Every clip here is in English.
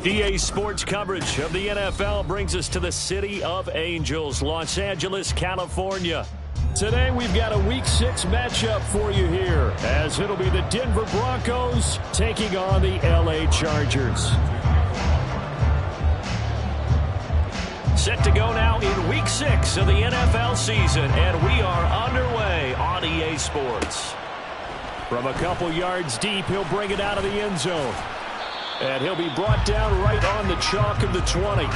EA Sports coverage of the NFL brings us to the City of Angels, Los Angeles, California. Today we've got a Week 6 matchup for you here, as it'll be the Denver Broncos taking on the LA Chargers. Set to go now in Week 6 of the NFL season, and we are underway on EA Sports. From a couple yards deep, he'll bring it out of the end zone. And he'll be brought down right on the chalk of the 20. A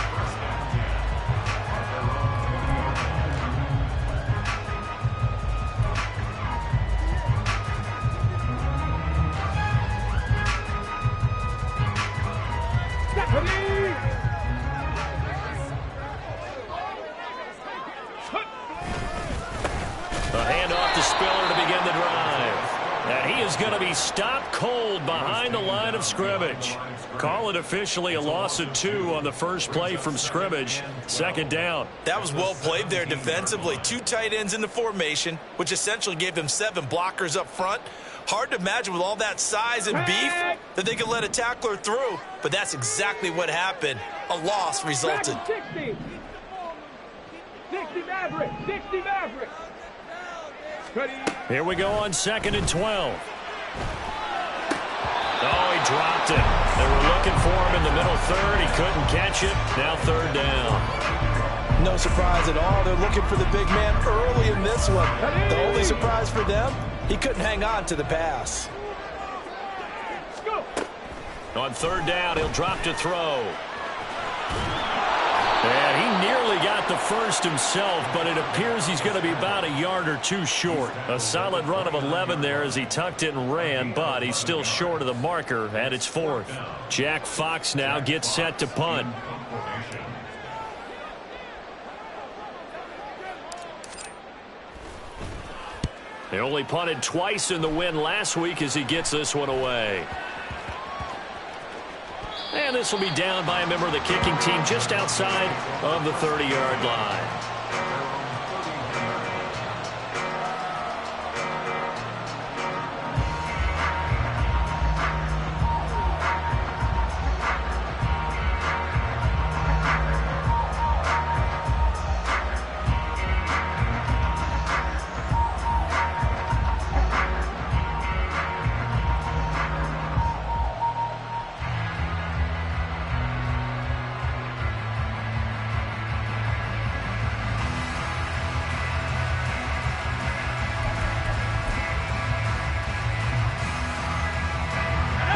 handoff to Spiller to begin the drive. And he is going to be stopped cold behind the line of scrimmage. Call it officially a loss of 2 on the first play from scrimmage. Second down. That was well played there defensively. 2 tight ends in the formation, which essentially gave them 7 blockers up front. Hard to imagine with all that size and beef that they could let a tackler through. But that's exactly what happened. A loss resulted. 60 Maverick. 60 Maverick. Here we go on 2nd and 12. Oh, he dropped it. They were looking for him in the middle third. He couldn't catch it. Now 3rd down. No surprise at all. They're looking for the big man early in this one. The only surprise for them, he couldn't hang on to the pass. On 3rd down, he'll drop to throw. And he nearly got the first himself, but it appears he's going to be about a yard or 2 short. A solid run of 11 there as he tucked it and ran, but he's still short of the marker, and it's 4th. Jack Fox now gets set to punt. He only punted twice in the win last week as he gets this one away. And this will be down by a member of the kicking team just outside of the 30-yard line.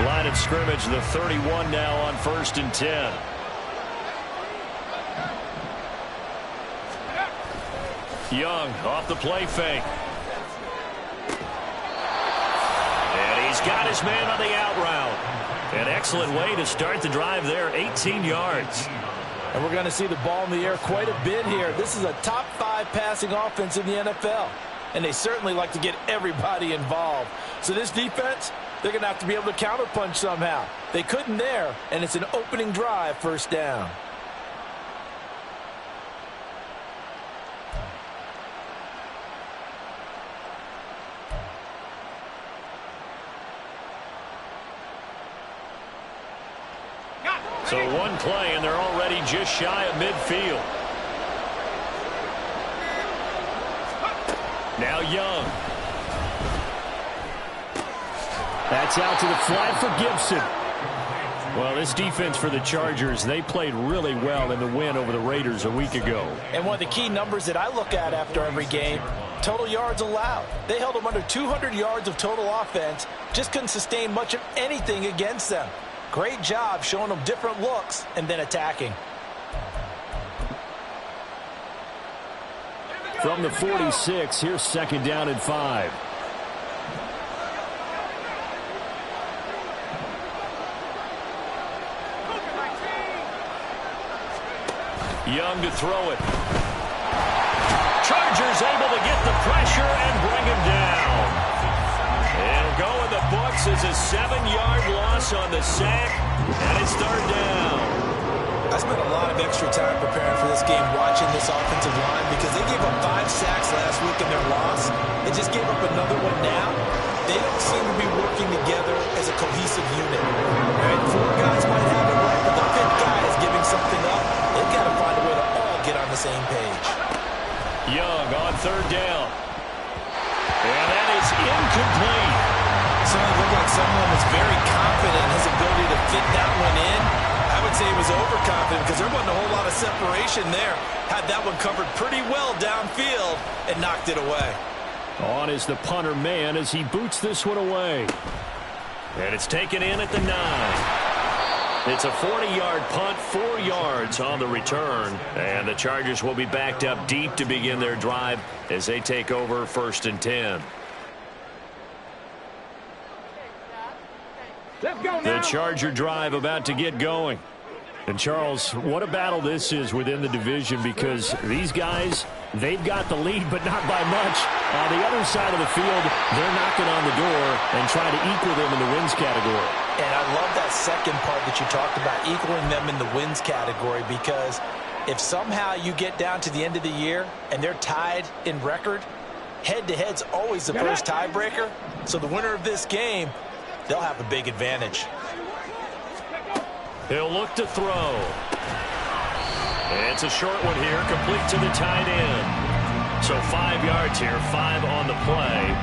Line of scrimmage, the 31 now on 1st and 10. Young off the play fake. And he's got his man on the out route. An excellent way to start the drive there, 18 yards. And we're going to see the ball in the air quite a bit here. This is a top 5 passing offense in the NFL. And they certainly like to get everybody involved. So this defense, they're going to have to be able to counterpunch somehow. They couldn't there, and it's an opening drive, 1st down. So 1 play, and they're already just shy of midfield. Now Young. That's out to the flat for Gibson. Well, this defense for the Chargers, they played really well in the win over the Raiders a week ago. And one of the key numbers that I look at after every game, total yards allowed. They held them under 200 yards of total offense, just couldn't sustain much of anything against them. Great job showing them different looks and then attacking. From the 46, here's 2nd down and 5. Young to throw it. Chargers able to get the pressure and bring him down. It'll go in the books as a 7-yard loss on the sack, and it's 3rd down. I spent a lot of extra time preparing for this game watching this offensive line because they gave up 5 sacks last week in their loss. They just gave up another one now. They don't seem to be working together as a cohesive unit. Right? 4 guys might have it right, but the 5th fit that one in, I would say he was overconfident because there wasn't a whole lot of separation there. Had that one covered pretty well downfield and knocked it away. On is the punter man as he boots this one away. And it's taken in at the 9. It's a 40-yard punt, 4 yards on the return. And the Chargers will be backed up deep to begin their drive as they take over 1st and 10. Let's go now. The Charger drive about to get going. And, Charles, what a battle this is within the division because these guys, they've got the lead, but not by much. On the other side of the field, they're knocking on the door and trying to equal them in the wins category. And I love that second part that you talked about, equaling them in the wins category, because if somehow you get down to the end of the year and they're tied in record, head-to-head's always the first tiebreaker. So the winner of this game, they'll have a big advantage. He'll look to throw. It's a short one here, complete to the tight end. So 5 yards here, 5 on the play.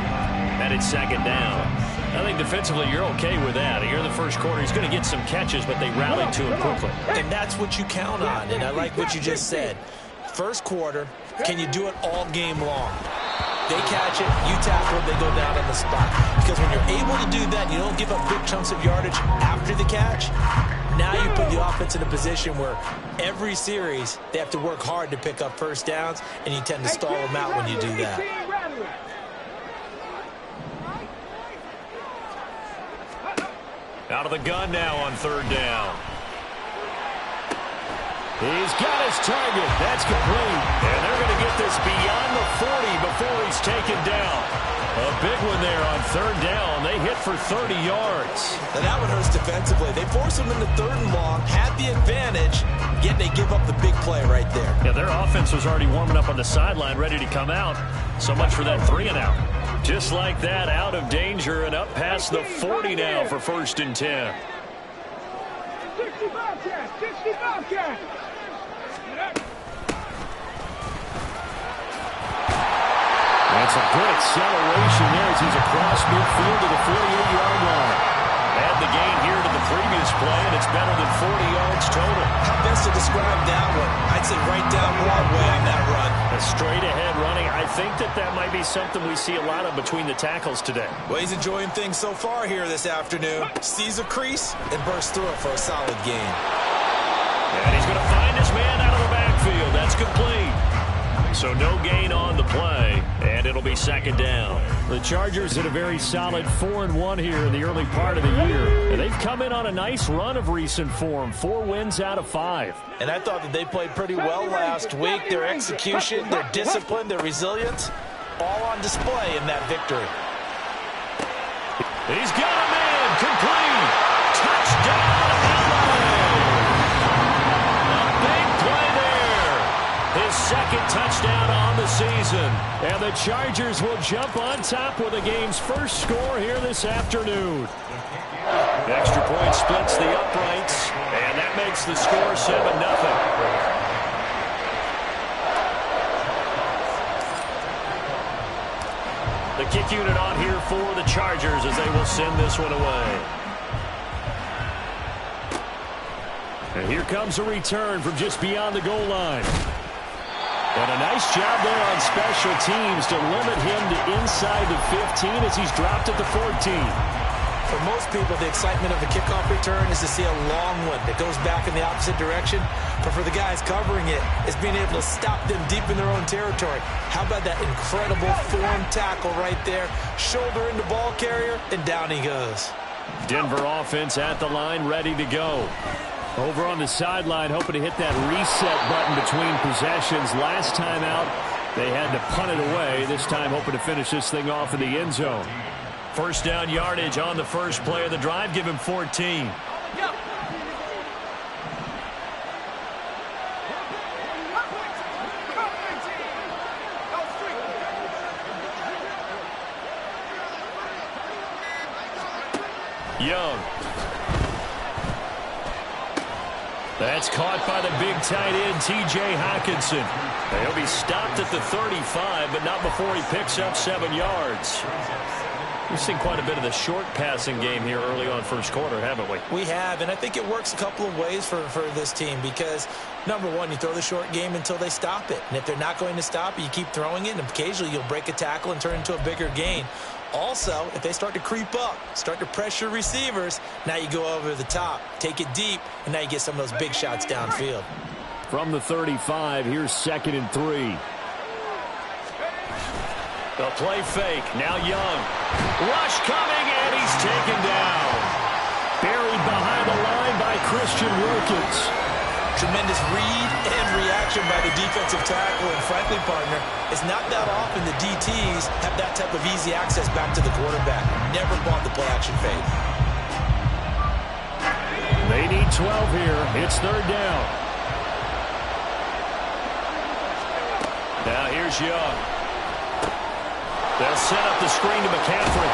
And it's 2nd down. I think defensively you're okay with that. Here in the first quarter, he's going to get some catches, but they rallied to him quickly. And that's what you count on. And I like what you just said. First quarter, can you do it all game long? They catch it, you tackle, they go down on the spot. Because when you're able to do that, you don't give up big chunks of yardage after the catch. Now you put the offense in a position where every series they have to work hard to pick up first downs, and you tend to stall them out when you do that. Out of the gun now on 3rd down. He's got his target. That's complete. And they're going to get this beyond the 40 before he's taken down. A big one there on 3rd down. They hit for 30 yards. And that one hurts defensively. They forced him into 3rd and long, had the advantage, yet they give up the big play right there. Yeah, their offense was already warming up on the sideline, ready to come out. So much for that 3 and out. Just like that, out of danger and up past the 40 now for 1st and 10. 65 cash, 65 cash. That's a good acceleration there as he's across midfield to the 48-yard line. Add the gain here to the previous play, and it's better than 40 yards total. How best to describe that one? I'd say right down Broadway on that run. A straight-ahead running. I think that might be something we see a lot of between the tackles today. Well, he's enjoying things so far here this afternoon. Sees a crease and bursts through it for a solid gain. And he's going to find his man out of the backfield. That's complete. So no gain on the play, and it'll be 2nd down. The Chargers had a very solid 4-1 here in the early part of the year. And they've come in on a nice run of recent form, 4 wins out of 5. And I thought that they played pretty well last week. Their execution, their discipline, their resilience, all on display in that victory. He's got a man, complete. Touchdown, his 2nd touchdown on the season. And the Chargers will jump on top with the game's first score here this afternoon. The extra point splits the uprights, and that makes the score 7-0. The kick unit on here for the Chargers as they will send this one away. And here comes a return from just beyond the goal line. And a nice job there on special teams to limit him to inside the 15 as he's dropped at the 14. For most people, the excitement of a kickoff return is to see a long one that goes back in the opposite direction. But for the guys covering it, it's being able to stop them deep in their own territory. How about that incredible form tackle right there? Shoulder into ball carrier, and down he goes. Denver offense at the line, ready to go. Over on the sideline, hoping to hit that reset button between possessions. Last time out, they had to punt it away. This time, hoping to finish this thing off in the end zone. First down yardage on the first play of the drive. Give him 14. Young. That's caught by the big tight end, T.J. Hockenson. He'll be stopped at the 35, but not before he picks up 7 yards. We've seen quite a bit of the short passing game here early on first quarter, haven't we? We have, and I think it works a couple of ways for this team because, number one, you throw the short game until they stop it. And if they're not going to stop it, you keep throwing it, and occasionally you'll break a tackle and turn it into a bigger gain. Also, if they start to creep up, start to pressure receivers, now you go over the top, take it deep, and now you get some of those big shots downfield. From the 35, here's 2nd and 3. The play fake. Now Young. Rush coming, and he's taken down. Buried behind the line by Christian Wilkins. Tremendous read and reaction by the defensive tackle. And frankly, partner, it's not that often the DTs have that type of easy access back to the quarterback. Never bought the play-action fake. They need 12 here. It's 3rd down. Now here's Young. They'll set up the screen to McCaffrey.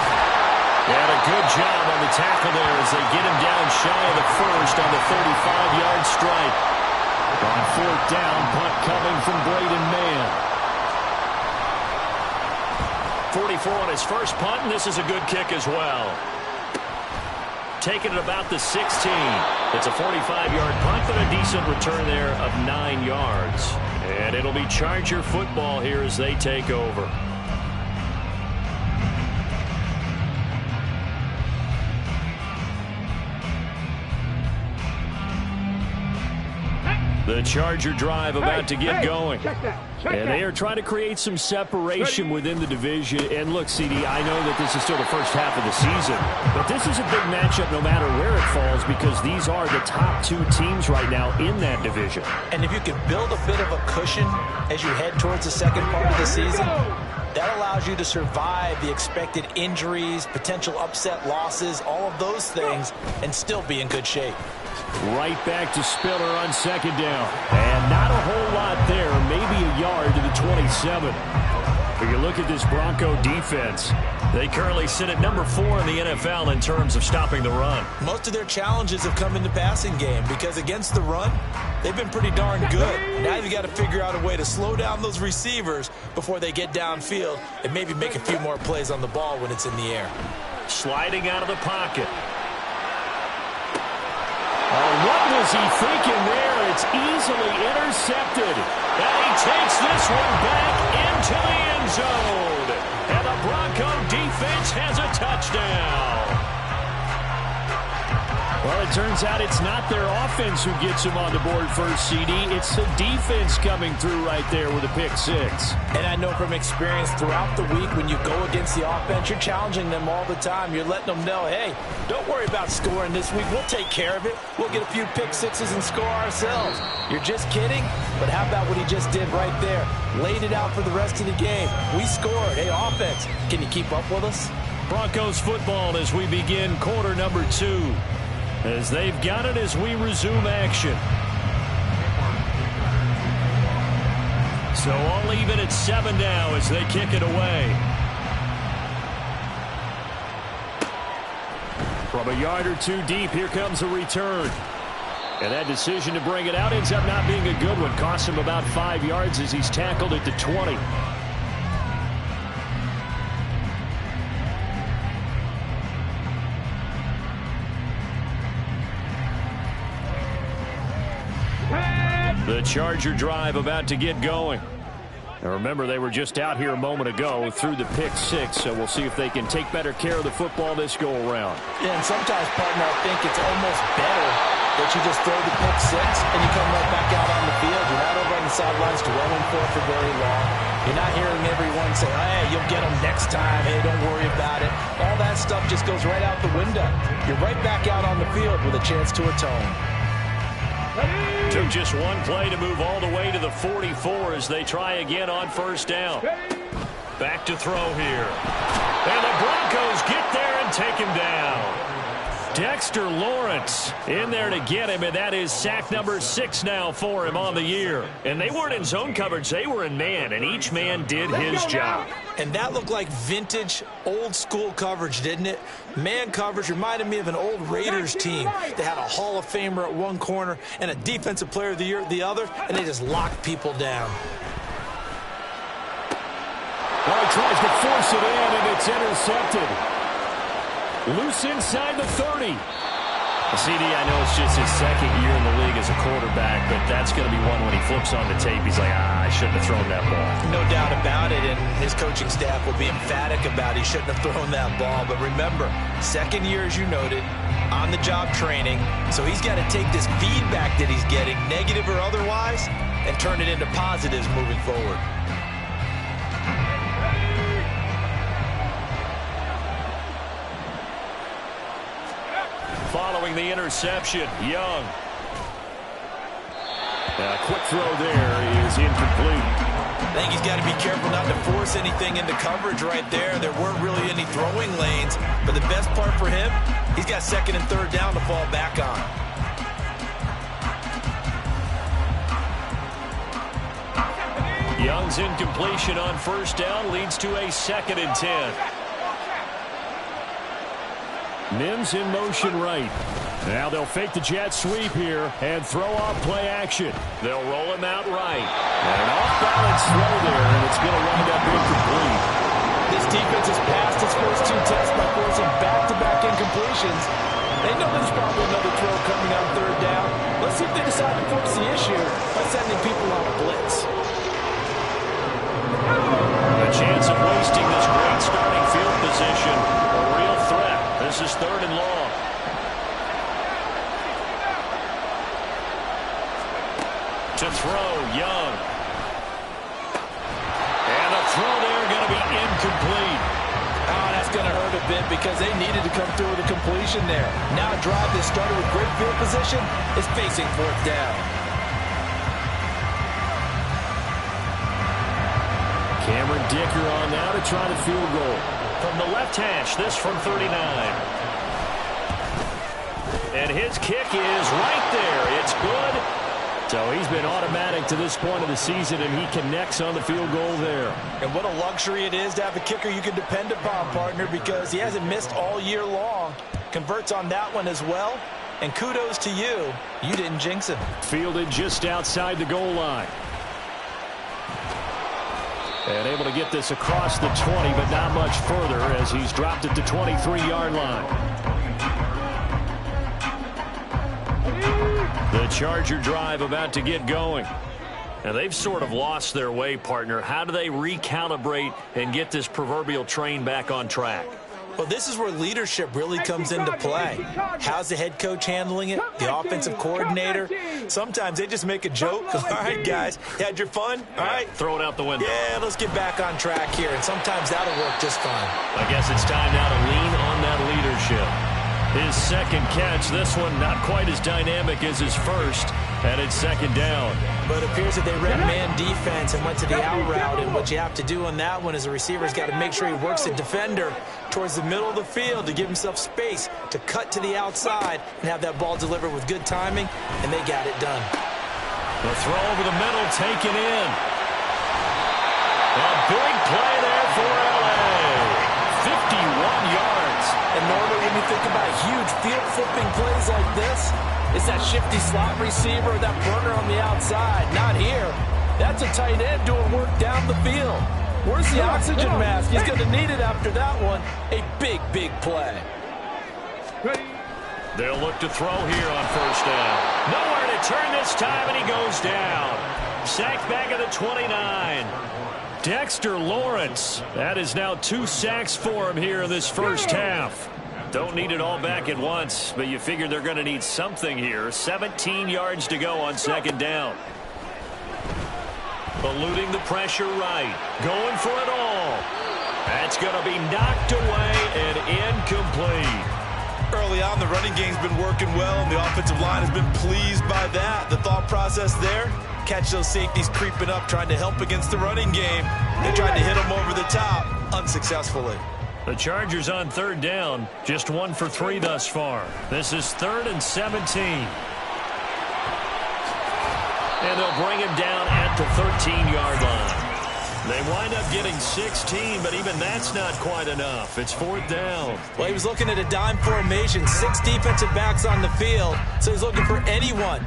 And a good job on the tackle there as they get him down shy of the first on the 35-yard strike. On 4th down, punt coming from Braden Mann. 44 on his first punt, and this is a good kick as well. Taking it about the 16. It's a 45-yard punt, but a decent return there of 9 yards. And it'll be Charger football here as they take over. The Charger drive about to get going. And they are trying to create some separation within the division. And look, CD, I know that this is still the first half of the season, but this is a big matchup no matter where it falls because these are the top 2 teams right now in that division. And if you can build a bit of a cushion as you head towards the second part of the season, that allows you to survive the expected injuries, potential upset losses, all of those things, and still be in good shape. Right back to Spiller on 2nd down. And not a whole lot there, maybe a yard to the 27. But you look at this Bronco defense. They currently sit at number 4 in the NFL in terms of stopping the run. Most of their challenges have come in the passing game because against the run, they've been pretty darn good. Now you've got to figure out a way to slow down those receivers before they get downfield and maybe make a few more plays on the ball when it's in the air. Sliding out of the pocket. Oh, what was he thinking there? It's easily intercepted. And he takes this one back into the end zone. And the Bronco defense has a touchdown. Well, it turns out it's not their offense who gets them on the board first, CD. It's the defense coming through right there with a pick 6. And I know from experience throughout the week when you go against the offense, you're challenging them all the time. You're letting them know, hey, don't worry about scoring this week. We'll take care of it. We'll get a few pick 6s and score ourselves. You're just kidding? But how about what he just did right there? Laid it out for the rest of the game. We scored. Hey, offense, can you keep up with us? Broncos football as we begin quarter number 2. As they've got it as we resume action. So all even at 7 now as they kick it away. From a yard or 2 deep, here comes a return. And that decision to bring it out ends up not being a good one. Costs him about 5 yards as he's tackled at the 20. The Charger drive about to get going. Now remember, they were just out here a moment ago through the pick 6, so we'll see if they can take better care of the football this go-around. Yeah, and sometimes, partner, I think it's almost better that you just throw the pick 6 and you come right back out on the field. You're not over on the sidelines dwelling for very long. You're not hearing everyone say, hey, you'll get them next time. Hey, don't worry about it. All that stuff just goes right out the window. You're right back out on the field with a chance to atone. Took just one play to move all the way to the 44 as they try again on first down. Back to throw here. And the Broncos get there and take him down. Dexter Lawrence in there to get him, and that is sack number 6 now for him on the year. And they weren't in zone coverage, they were in man, and each man did his job. And that looked like vintage, old-school coverage, didn't it? Man coverage reminded me of an old Raiders team. They had a Hall of Famer at one corner and a Defensive Player of the Year at the other, and they just locked people down. Well, he tries to force it in, and it's intercepted. Loose inside the 30. CD, I know it's just his second year in the league as a quarterback, but that's going to be one when he flips on the tape. He's like, I shouldn't have thrown that ball. No doubt about it, and his coaching staff will be emphatic about he shouldn't have thrown that ball. But remember, second year, as you noted, on-the-job training, so he's got to take this feedback that he's getting, negative or otherwise, and turn it into positives moving forward. Following the interception, Young. A quick throw there is incomplete. I think he's got to be careful not to force anything into coverage right there. There weren't really any throwing lanes, but the best part for him, he's got second and third down to fall back on. Young's incompletion on first down leads to a 2nd and 10. Mims in motion right. Now they'll fake the jet sweep here and throw off play action. They'll roll him out right. And an off-balance throw there, and it's going to wind up incomplete. This defense has passed its first 2 tests by forcing back-to-back incompletions. They know there's probably another throw coming on third down. Let's see if they decide to force the issue by sending people on a blitz. A chance of wasting this great starting field position. A real threat. This is 3rd and long. To throw, Young. And a throw there going to be incomplete. Oh, that's going to hurt a bit because they needed to come through with a completion there. Now a drive that started with great field position is facing 4th down. Cameron Dicker on now to try the field goal. From the left hash, this from 39. And his kick is right there. It's good. So he's been automatic to this point of the season, and he connects on the field goal there. And what a luxury it is to have a kicker you can depend upon, partner, because he hasn't missed all year long. Converts on that one as well. And kudos to you. You didn't jinx him. Fielded just outside the goal line. And able to get this across the 20, but not much further as he's dropped it to 23-yard line. The Charger drive about to get going. Now, they've sort of lost their way, partner. How do they recalibrate and get this proverbial train back on track? Well, this is where leadership really comes into play. How's the head coach handling it? The offensive coordinator? Sometimes they just make a joke. All right, guys, you had your fun? All right. Throw it out the window. Yeah, let's get back on track here. And sometimes that'll work just fine. I guess it's time now to lean on that leadership. His second catch, this one not quite as dynamic as his first, and it's 2nd down. But it appears that they ran man defense and went to the out route, and what you have to do on that one is the receiver's got to make sure he works the defender towards the middle of the field to give himself space to cut to the outside and have that ball delivered with good timing, and they got it done. The throw over the middle taken in. A big play there for L.A. 51 yards. And normally when you think about huge field-flipping plays like this, it's that shifty slot receiver or that burner on the outside. Not here. That's a tight end doing work down the field. Where's the oxygen mask? He's going to need it after that one. A big, big play. They'll look to throw here on first down. Nowhere to turn this time, and he goes down. Sacked back at the 29. Dexter Lawrence. That is now 2 sacks for him here in this first half. Don't need it all back at once, but you figure they're going to need something here. 17 yards to go on 2nd down. Eluding the pressure right. Going for it all. That's going to be knocked away and incomplete. Early on, the running game's been working well, and the offensive line has been pleased by that. The thought process there, catch those safeties creeping up, trying to help against the running game. They tried to hit them over the top, unsuccessfully. The Chargers on 3rd down, just 1 for 3 thus far. This is 3rd and 17. And they'll bring him down at the 13-yard line. They wind up getting 16, but even that's not quite enough. It's 4th down. Well, he was looking at a dime formation, 6 defensive backs on the field, so he's looking for anyone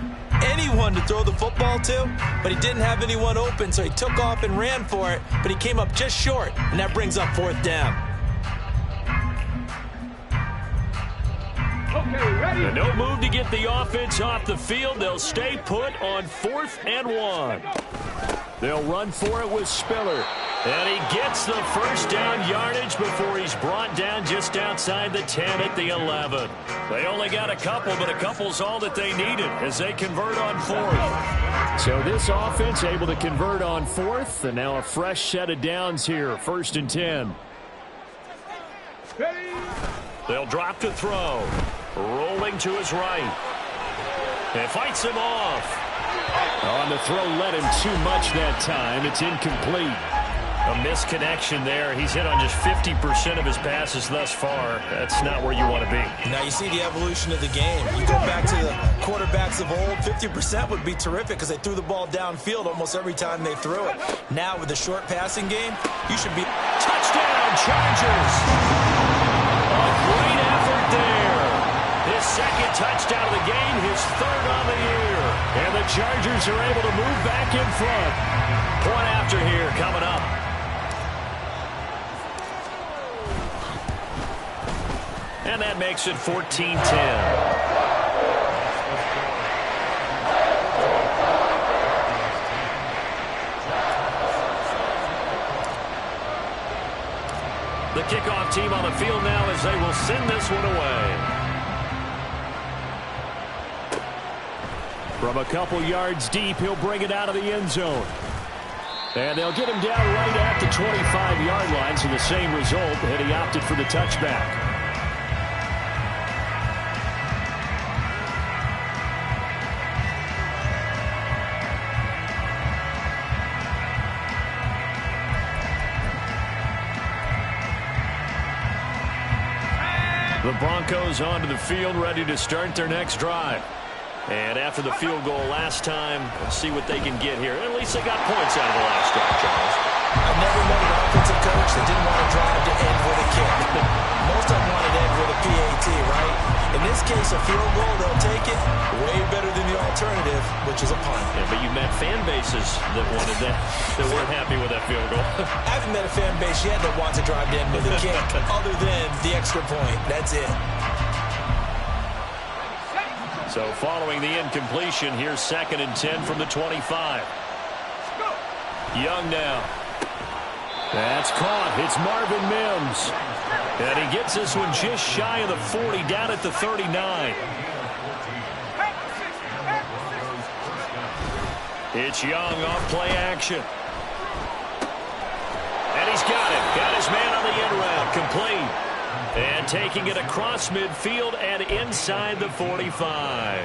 to throw the football to, but he didn't have anyone open, so he took off and ran for it, but he came up just short, and that brings up 4th down. Okay, ready? And no move to get the offense off the field. They'll stay put on 4th and 1. They'll run for it with Spiller. And he gets the first down yardage before he's brought down just outside the 10 at the 11. They only got a couple, but a couple's all that they needed as they convert on 4th. So this offense able to convert on 4th, and now a fresh set of downs here, 1st and 10. Ready? They'll drop to throw. Rolling to his right. And fights him off. On the throw, led him too much that time. It's incomplete. A misconnection there. He's hit on just 50% of his passes thus far. That's not where you want to be. Now you see the evolution of the game. You go back to the quarterbacks of old, 50% would be terrific because they threw the ball downfield almost every time they threw it. Now with the short passing game, you should be... Touchdown, Chargers! A great effort there. His second touchdown of the game, his 3rd on the year. And the Chargers are able to move back in front. Point after here coming up. And that makes it 14-10. The kickoff team on the field now as they will send this one away. From a couple yards deep, he'll bring it out of the end zone. And they'll get him down right at the 25-yard line, so the same result, and he opted for the touchback. The Broncos onto the field, ready to start their next drive. And after the field goal last time, we'll see what they can get here. At least they got points out of the last drive, Charles. I've never met an offensive coach that didn't want to drive to end with a kick. Most of them wanted to end with a PAT, right? In this case, a field goal, they'll take it. Way better than the alternative, which is a punt. Yeah, but you met fan bases that wanted that, that weren't happy with that field goal. I haven't met a fan base yet that wants to drive to end with a kick, other than the extra point. That's it. So following the incompletion, here's 2nd and 10 from the 25. Young now. That's caught. It's Marvin Mims. And he gets this one just shy of the 40, down at the 39. It's Young off play action. And he's got it. Got his man on the end route. Complete. And taking it across midfield and inside the 45.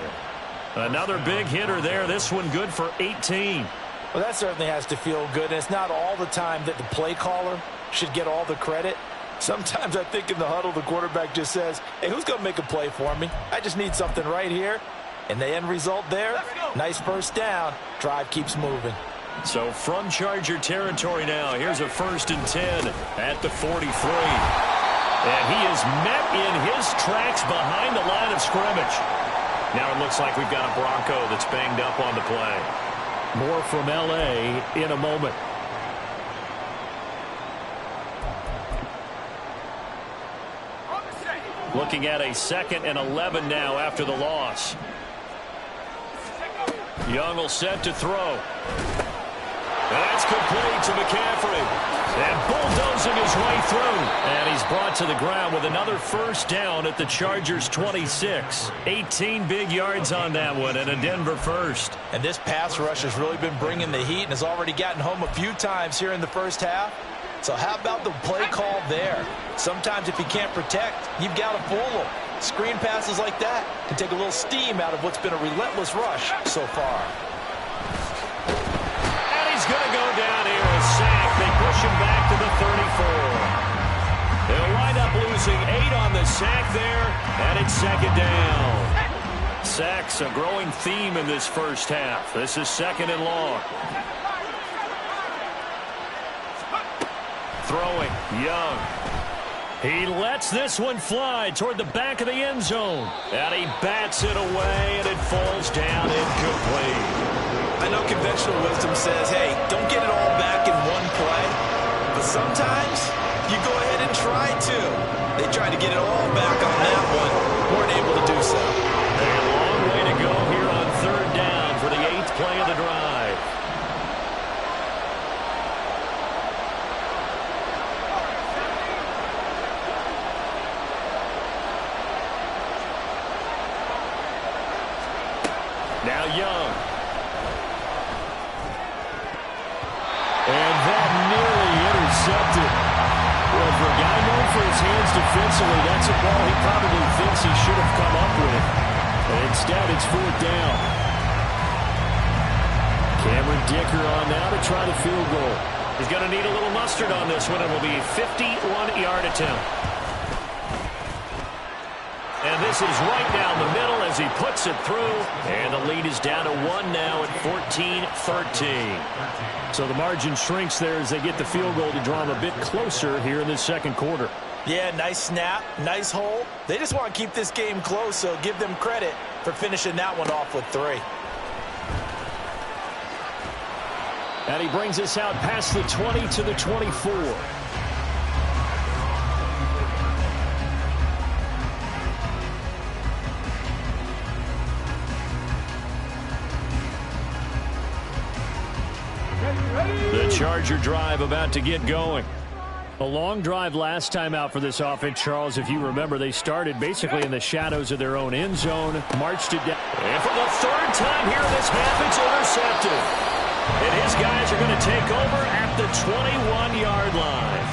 Another big hitter there. This one good for 18. Well, that certainly has to feel good, and it's not all the time that the play caller should get all the credit. Sometimes I think in the huddle, the quarterback just says, hey, who's going to make a play for me? I just need something right here. And the end result there, nice first down. Drive keeps moving. So from Charger territory now, here's a 1st and 10 at the 43. And he is met in his tracks behind the line of scrimmage. Now it looks like we've got a Bronco that's banged up on the play. More from L.A. in a moment. Looking at a 2nd and 11 now after the loss. Young will set to throw. That's complete to McCaffrey. And bulldozing his way through. And he's brought to the ground with another first down at the Chargers 26. 18 big yards on that one and a Denver first. And this pass rush has really been bringing the heat and has already gotten home a few times here in the first half. So how about the play call there? Sometimes if you can't protect, you've got to fool them. Screen passes like that can take a little steam out of what's been a relentless rush so far. And he's going to go down here, a sack. They push him back to the 34. They'll wind up losing 8 on the sack there, and it's 2nd down. Sacks a growing theme in this first half. This is 2nd and long. Throwing, Young. He lets this one fly toward the back of the end zone. And he bats it away, and it falls down incomplete. I know conventional wisdom says, hey, don't get it all back in one play. But sometimes you go ahead and try to. They tried to get it all back on that one. Weren't able to so. A long way to go here on third down for the 8th play of the drive. Now Young. And that nearly intercepted. Well, for a guy known for his hands defensively, that's a ball he probably thinks he should have come up with. And instead, it's 4th down. Cameron Dicker on now to try the field goal. He's going to need a little mustard on this one. It will be a 51-yard attempt. And this is right down the middle as he puts it through. And the lead is down to 1 now at 14-13. So the margin shrinks there as they get the field goal to draw them a bit closer here in this second quarter. Yeah, nice snap, nice hole. They just want to keep this game close, so give them credit for finishing that one off with 3. And he brings us out past the 20 to the 24. The Charger drive about to get going. A long drive last time out for this offense, Charles. If you remember, they started basically in the shadows of their own end zone, marched it down. And for the 3rd time here in this half, it's intercepted. And his guys are going to take over at the 21-yard line.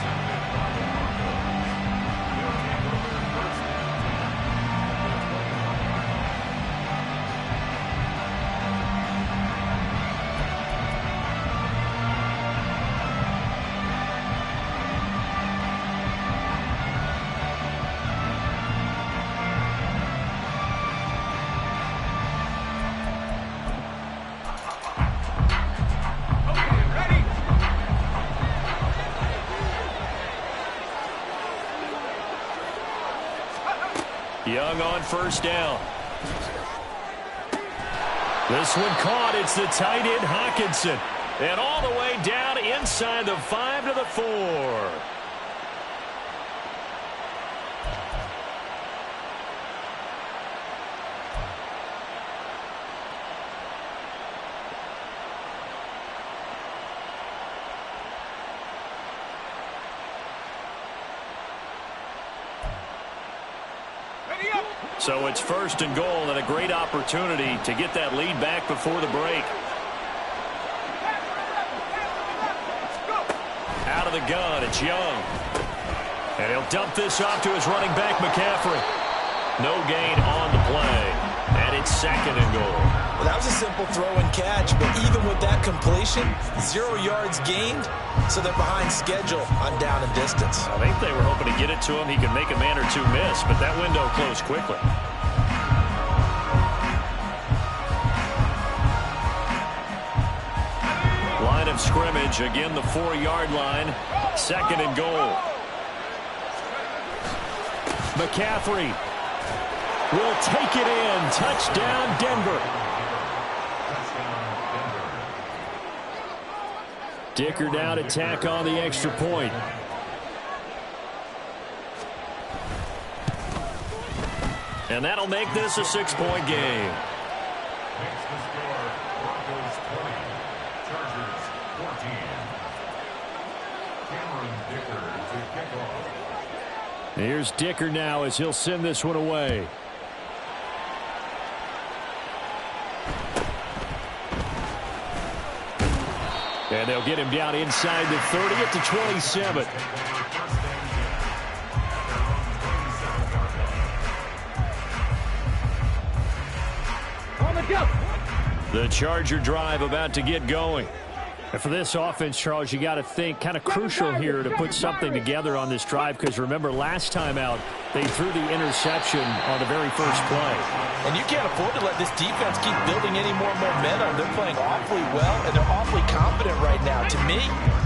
Young on 1st down. This one caught. It's the tight end Hockenson. And all the way down inside the 5 to the 4. So it's 1st and goal and a great opportunity to get that lead back before the break. Out of the gun, it's Young. And he'll dump this off to his running back, McCaffrey. No gain on the play. And it's 2nd and goal. Well, that was a simple throw and catch, but even with that completion, 0 yards gained, so they're behind schedule on down and distance. I think they were hoping to get it to him. He could make a man or two miss, but that window closed quickly. Line of scrimmage, again the 4-yard line, 2nd and goal. McCaffrey will take it in. Touchdown, Denver. Dicker down to tack on the extra point. And that'll make this a 6-point game. Here's Dicker now as he'll send this one away. And they'll get him down inside the 30 at the 27. The Charger drive about to get going. And for this offense, Charles, you got to think kind of crucial here to put something together on this drive, because remember last time out they threw the interception on the very first play. And you can't afford to let this defense keep building any more momentum. They're playing awfully well, and they're awfully confident right now. To me,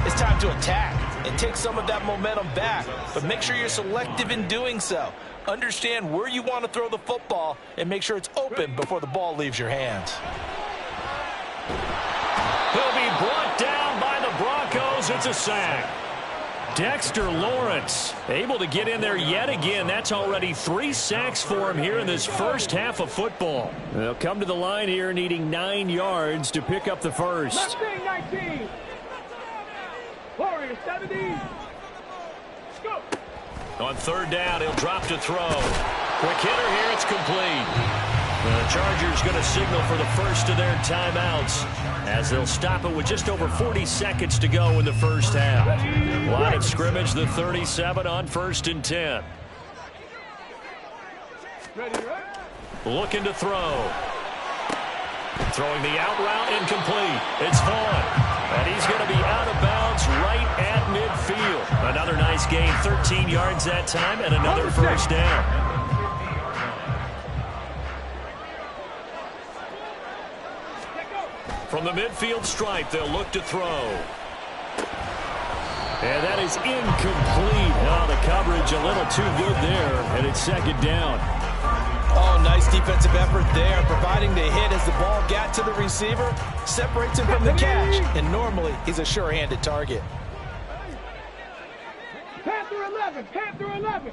it's time to attack and take some of that momentum back. But make sure you're selective in doing so. Understand where you want to throw the football and make sure it's open before the ball leaves your hands. He'll be brought down by the Broncos. It's a sack. Dexter Lawrence able to get in there yet again. That's already 3 sacks for him here in this first half of football. They'll come to the line here needing 9 yards to pick up the first. Left wing 19. Warriors 70. Let's go. On third down, he'll drop to throw. Quick hitter here, it's complete. The Chargers going to signal for the first of their timeouts as they'll stop it with just over 40 seconds to go in the first half. Line of scrimmage, the 37 on 1st and 10. Looking to throw. Throwing the out route, incomplete. It's Vaughn. And he's going to be out of bounds right at midfield. Another nice gain, 13 yards that time, and another first down. From the midfield stripe, they'll look to throw. And that is incomplete. Oh, the coverage a little too good there, and it's second down. Oh, nice defensive effort there, providing the hit as the ball got to the receiver, separates him from the catch, and normally he's a sure-handed target. Panther 11. Panther 11.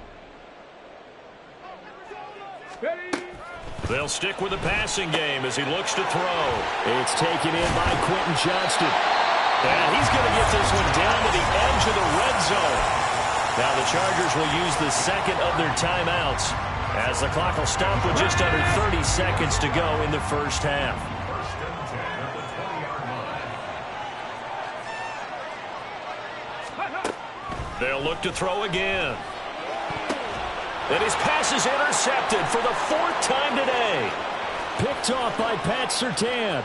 Ready. They'll stick with the passing game as he looks to throw. It's taken in by Quentin Johnston. And he's going to get this one down to the edge of the red zone. Now the Chargers will use the second of their timeouts as the clock will stop with just under 30 seconds to go in the first half. They'll look to throw again. And his pass is intercepted for the 4th time today. Picked off by Pat Surtain.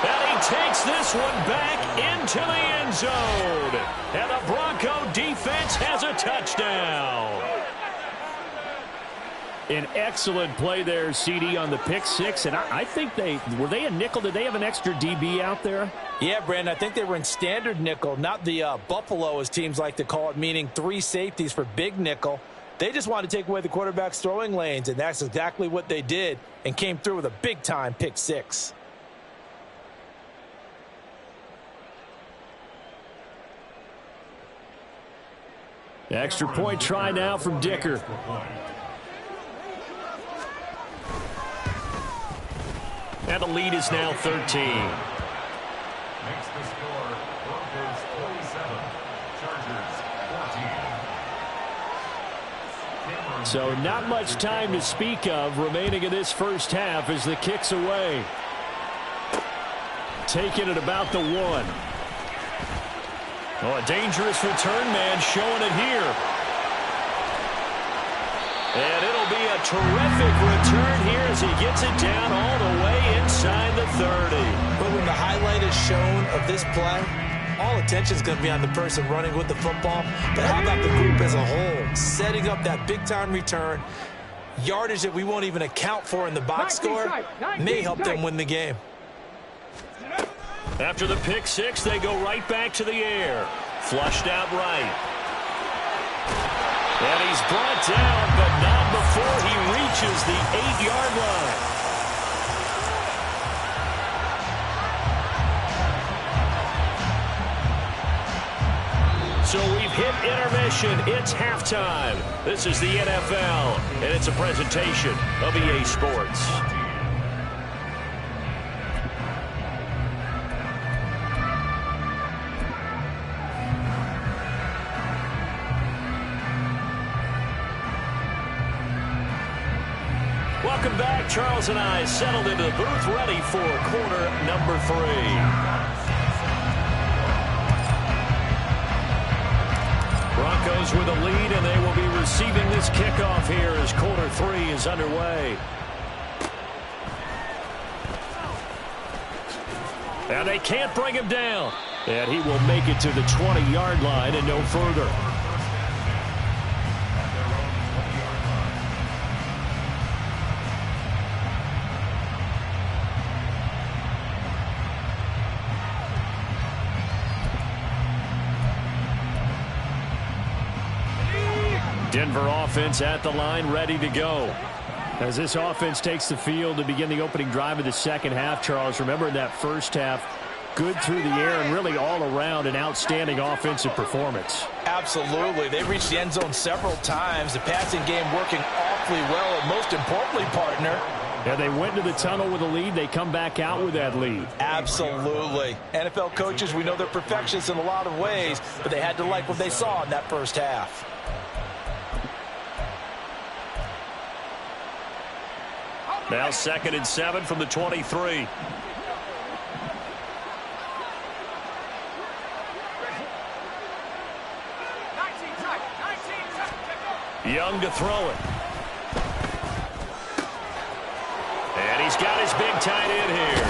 And he takes this one back into the end zone. And the Bronco defense has a touchdown. An excellent play there, CD, on the pick six. And I think were they a nickel? Did they have an extra DB out there? Yeah, Brandon, I think they were in standard nickel, not the Buffalo, as teams like to call it, meaning 3 safeties for big nickel. They just wanted to take away the quarterback's throwing lanes, and that's exactly what they did and came through with a big-time pick six. Extra point try now from Dicker. And the lead is now 13. Makes the score Broncos 27, Chargers 14. So not much time to speak of remaining in this first half as the kick's away. Taking it about the 1. Oh, a dangerous return man showing it here. And it'll be a terrific return here as he gets it down all the way inside the 30. But when the highlight is shown of this play, all attention is going to be on the person running with the football. But how about the group as a whole, setting up that big-time return, yardage that we won't even account for in the box score, may help them win the game. After the pick six, they go right back to the air. Flushed out right. And he's brought down, but not before he reaches the 8-yard line. So we've hit intermission. It's halftime. This is the NFL, and it's a presentation of EA Sports. Welcome back. Charles and I settled into the booth, ready for quarter number 3. Broncos with a lead, and they will be receiving this kickoff here as quarter 3 is underway. And they can't bring him down. And he will make it to the 20-yard line and no further. Denver offense at the line, ready to go. As this offense takes the field to begin the opening drive of the second half, Charles, remember in that first half, good through the air and really all around an outstanding offensive performance. Absolutely. They reached the end zone several times. The passing game working awfully well, and most importantly, partner, yeah, they went to the tunnel with a lead. They come back out with that lead. Absolutely. NFL coaches, we know they're perfectionists in a lot of ways, but they had to like what they saw in that first half. Now 2nd and 7 from the 23. Young to throw it. And he's got his big tight end here.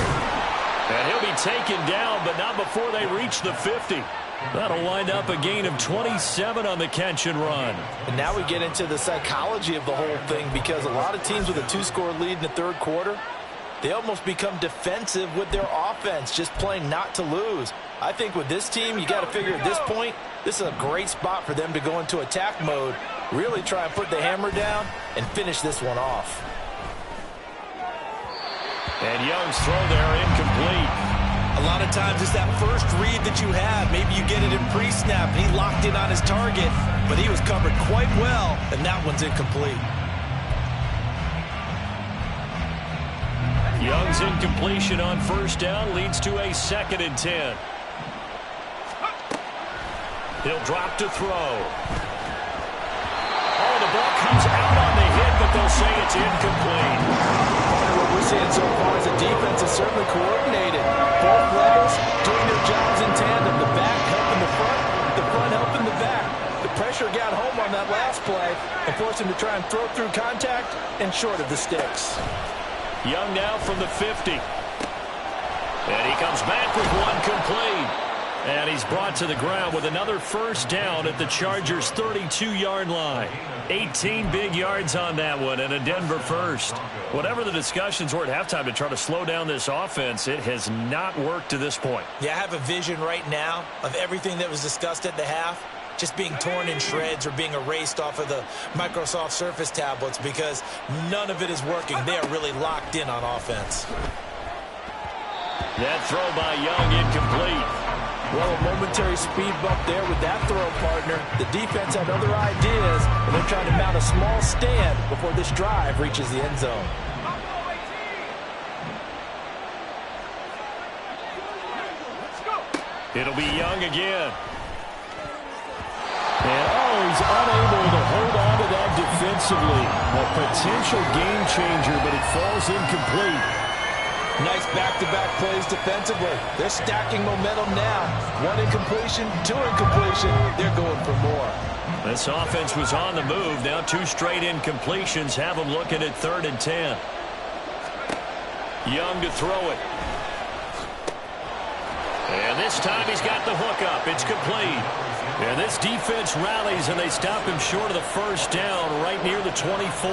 And he'll be taken down, but not before they reach the 50. That'll wind up a gain of 27 on the catch and run. And now we get into the psychology of the whole thing, because a lot of teams with a 2-score lead in the third quarter, they almost become defensive with their offense, just playing not to lose. I think with this team, you got to figure at this point, this is a great spot for them to go into attack mode, really try and put the hammer down and finish this one off. And Young's throw there incomplete. A lot of times it's that first read that you have. Maybe you get it in pre-snap, and he locked in on his target, but he was covered quite well, and that one's incomplete. Young's incompletion on first down leads to a 2nd and 10. He'll drop to throw. Oh, the ball comes out on the hit, but they'll say it's incomplete. What we're seeing so far is the defense is certainly coordinated. Both levels doing their jobs in tandem. The back helping the front helping the back. The pressure got home on that last play and forced him to try and throw through contact and short of the sticks. Young now from the 50. And he comes back with one complete. And he's brought to the ground with another first down at the Chargers' 32-yard line. 18 big yards on that one and a Denver first. Whatever the discussions were at halftime to try to slow down this offense, it has not worked to this point. Yeah, I have a vision right now of everything that was discussed at the half just being torn in shreds or being erased off of the Microsoft Surface tablets, because none of it is working. They are really locked in on offense. That throw by Young incomplete. Well, a momentary speed bump there with that throw, partner. The defense had other ideas, and they're trying to mount a small stand before this drive reaches the end zone. It'll be Young again. And, he's unable to hold on to that defensively. A potential game changer, but it falls incomplete. Nice back-to-back plays defensively. They're stacking momentum now. One incompletion, two incompletion. They're going for more. This offense was on the move. Now 2 straight incompletions have them looking at 3rd and 10. Young to throw it. And this time he's got the hook up. It's complete. And this defense rallies, and they stop him short of the first down right near the 24.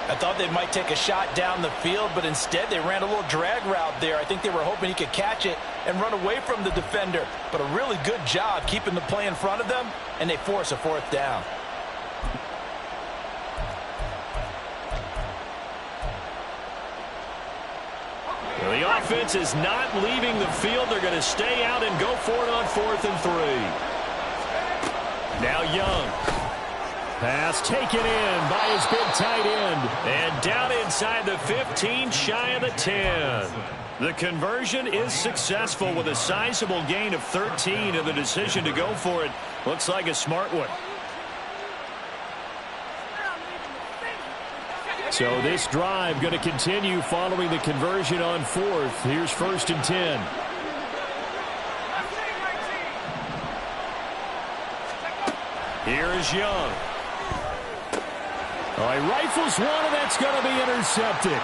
I thought they might take a shot down the field, but instead they ran a little drag route there. I think they were hoping he could catch it and run away from the defender. But a really good job keeping the play in front of them, and they force a 4th down. Well, the offense is not leaving the field. They're going to stay out and go for it on 4th and 3. Now Young. Pass taken in by his big tight end. And down inside the 15, shy of the 10. The conversion is successful with a sizable gain of 13, and the decision to go for it looks like a smart one. So this drive going to continue following the conversion on 4th. Here's 1st and 10. Here is Young. He rifles one, and that's going to be intercepted.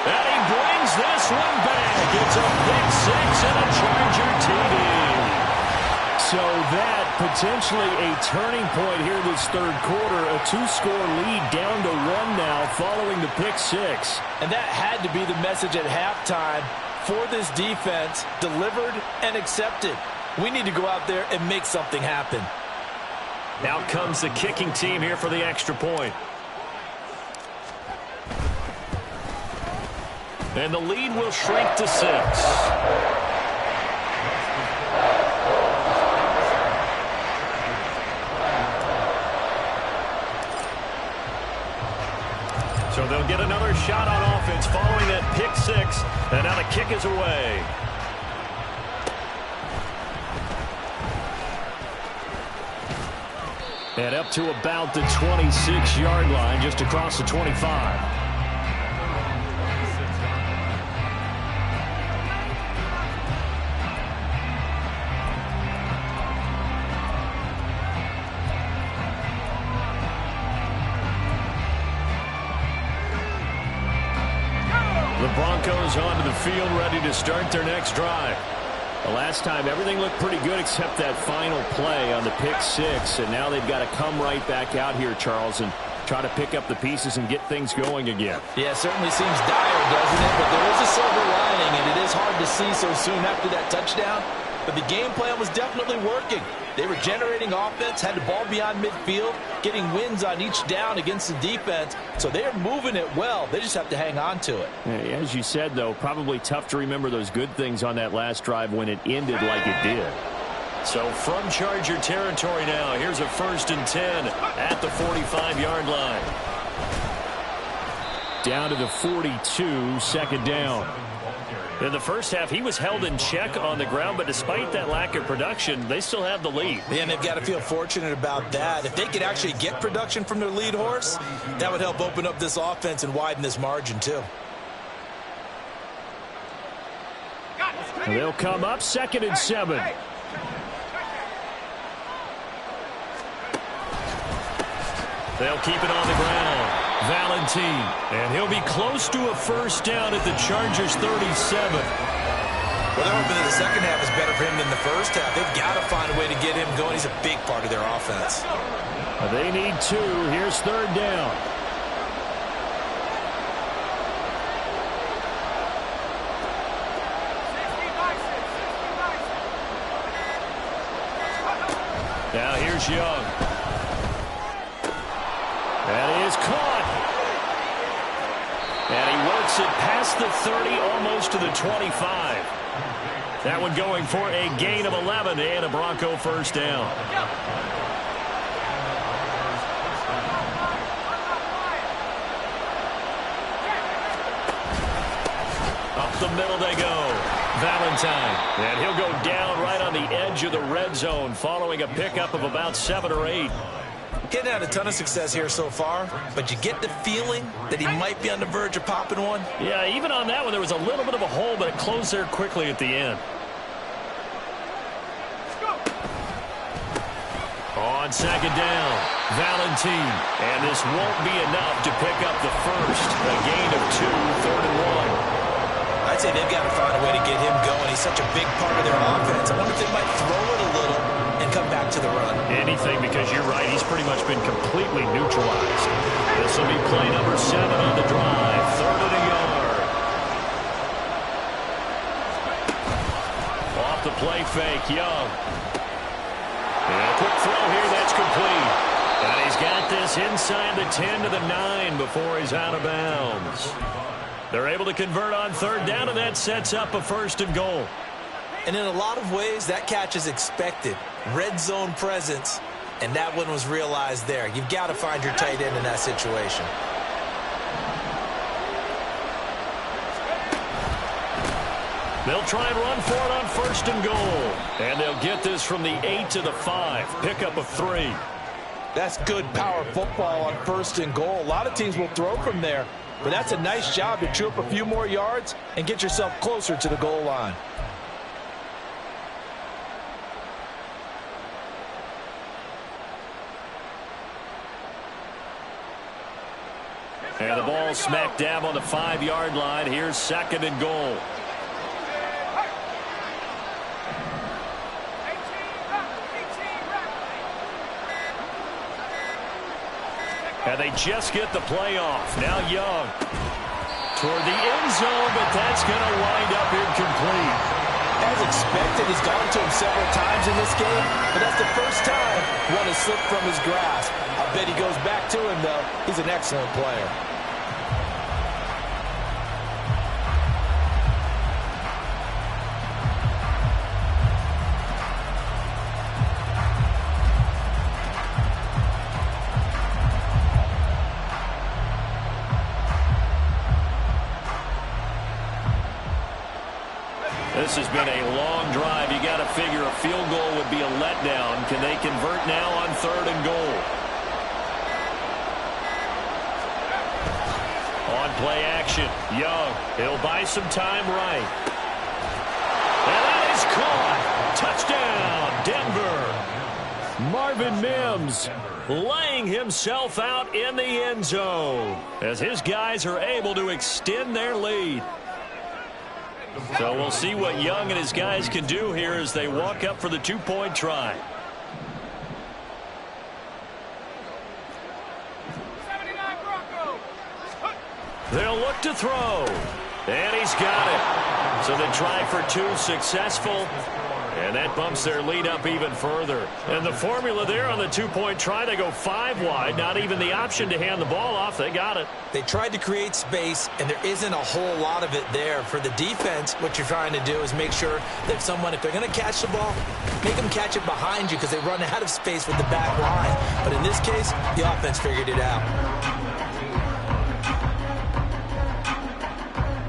And he brings this one back. It's a big 6 and a Charger TD. So that potentially a turning point here this third quarter. A 2-score lead down to 1 now following the pick 6. And that had to be the message at halftime. for this defense, delivered and accepted. We need to go out there and make something happen. Out comes the kicking team here for the extra point. And the lead will shrink to 6. So they'll get another shot on offense following that pick 6. And now the kick is away. And up to about the 26-yard line, just across the 25. The Broncos onto the field, ready to start their next drive. The last time, everything looked pretty good except that final play on the pick 6, and now they've got to come right back out here, Charles, and try to pick up the pieces and get things going again. Yeah, it certainly seems dire, doesn't it? But there is a silver lining, and it is hard to see so soon after that touchdown. But the game plan was definitely working. They were generating offense, had the ball beyond midfield, getting wins on each down against the defense. So they're moving it well. They just have to hang on to it. As you said, though, probably tough to remember those good things on that last drive when it ended like it did. So from Charger territory now, here's a 1st and 10 at the 45-yard line. Down to the 42, second down. In the first half, he was held in check on the ground, but despite that lack of production, they still have the lead. Yeah, and they've got to feel fortunate about that. If they could actually get production from their lead horse, that would help open up this offense and widen this margin, too. They'll come up 2nd and 7. They'll keep it on the ground. Valentine, and he'll be close to a 1st down at the Chargers' 37. Well, they're hoping that the second half is better for him than the first half. They've got to find a way to get him going. He's a big part of their offense. They need 2. Here's 3rd down. Now here's Young. That is caught. And he works it past the 30, almost to the 25. That one going for a gain of 11 and a Bronco 1st down. Up the middle they go. Valentine. And he'll go down right on the edge of the red zone following a pickup of about 7 or 8. Getting had a ton of success here so far, but you get the feeling that he might be on the verge of popping one. Yeah, even on that one, there was a little bit of a hole, but it closed there quickly at the end. On 2nd down, Valentine. And this won't be enough to pick up the first. A gain of 2, 3rd and 1. I'd say they've got to find a way to get him going. He's such a big part of their offense. I wonder if they might throw it a little and come back to the run. Anything, because you're right. He's pretty much been completely neutralized. This will be play number 7 on the drive. 3rd and a yard. Off the play fake, Young. And a quick throw here, that's complete. And he's got this inside the 10 to the 9 before he's out of bounds. They're able to convert on 3rd down, and that sets up a 1st and goal. And in a lot of ways, that catch is expected. Red zone presence, and that one was realized there. You've got to find your tight end in that situation. They'll try and run for it on 1st and goal. And they'll get this from the 8 to the 5. Pickup of 3. That's good power football on 1st and goal. A lot of teams will throw from there, but that's a nice job to chew up a few more yards and get yourself closer to the goal line. And the ball smack dab on the 5-yard line. Here's 2nd and goal. And they just get the play off. Now Young. toward the end zone, but that's going to wind up incomplete. As expected, he's gone to him several times in this game, but that's the first time one has slipped from his grasp. I bet he goes back to him, though. He's an excellent player. This has been a long drive. You got to figure a field goal would be a letdown. Can they convert now on 3rd and goal? On play action, Young. He'll buy some time right. And that is caught. Touchdown, Denver. Marvin Mims laying himself out in the end zone as his guys are able to extend their lead. So we'll see what Young and his guys can do here as they walk up for the 2-point try. They'll look to throw. And he's got it. So the try for 2 successful. And that bumps their lead up even further. And the formula there on the 2-point try, they go 5 wide. Not even the option to hand the ball off. They got it. They tried to create space, and there isn't a whole lot of it there. For the defense, what you're trying to do is make sure that someone, if they're going to catch the ball, make them catch it behind you because they run out of space with the back line. But in this case, the offense figured it out.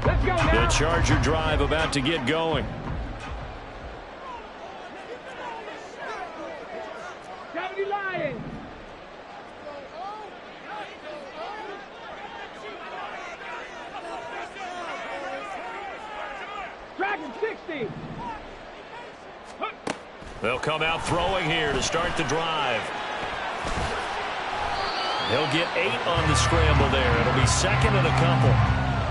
Let's go now. The Charger drive about to get going. Lions. Dragon 60. They'll come out throwing here to start the drive. He'll get 8 on the scramble there. It'll be 2nd and a couple.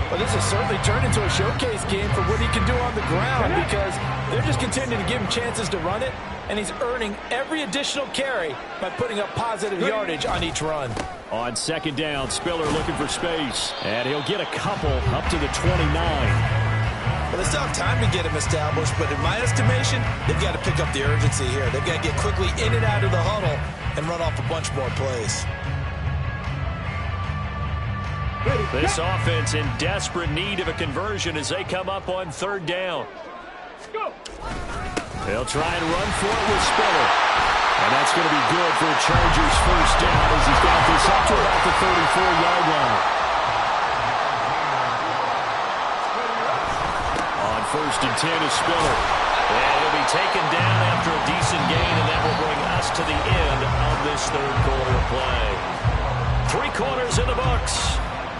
Well, this has certainly turned into a showcase game for what he can do on the ground because they're just continuing to give him chances to run it, and he's earning every additional carry by putting up positive yardage on each run. On 2nd down, Spiller looking for space, and he'll get a couple up to the 29. Well, they still have time to get him established, but in my estimation, they've got to pick up the urgency here. They've got to get quickly in and out of the huddle and run off a bunch more plays. This offense in desperate need of a conversion as they come up on 3rd down. They'll try and run for it with Spiller. And that's going to be good for a Chargers 1st down as he's got this up to about the 34-yard line. On 1st and 10 is Spiller. And he'll be taken down after a decent gain, and that will bring us to the end of this 3rd quarter of play. 3 quarters in the books.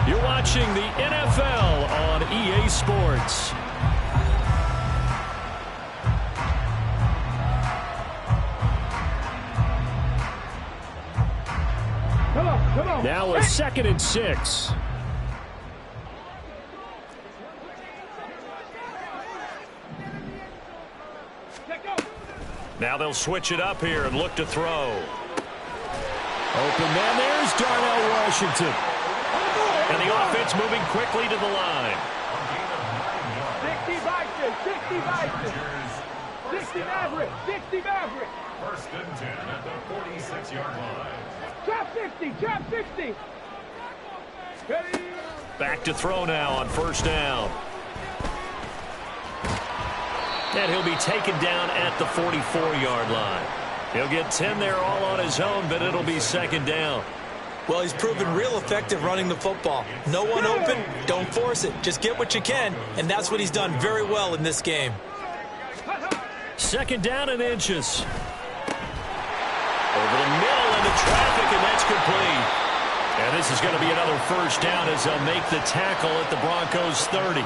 You're watching the NFL on EA Sports. Come on. Now a 2nd and 6. Now they'll switch it up here and look to throw. Open man, there's Darnell Washington. And the offense moving quickly to the line. 60 Vikings, 60 Vikings. 60 Maverick, 60 Maverick. 1st and 10 at the 46-yard line. Trap 60, trap 60. Ready? Back to throw now on 1st down. And he'll be taken down at the 44-yard line. He'll get 10 there all on his own, but it'll be 2nd down. Well, he's proven real effective running the football. No one open, don't force it. Just get what you can, and that's what he's done very well in this game. 2nd down and inches. Over the middle into traffic, and that's complete. And this is going to be another 1st down as they'll make the tackle at the Broncos' 30.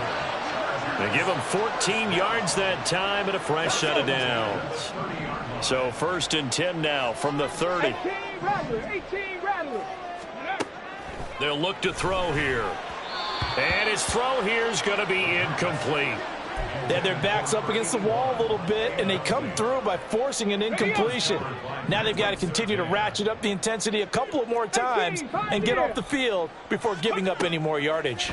They give them 14 yards that time and a fresh set of downs. So 1st and 10 now from the 30. 18 Rattler. They'll look to throw here. And his throw here is going to be incomplete. They have their backs up against the wall a little bit, and they come through by forcing an incompletion. Now they've got to continue to ratchet up the intensity a couple of more times and get off the field before giving up any more yardage.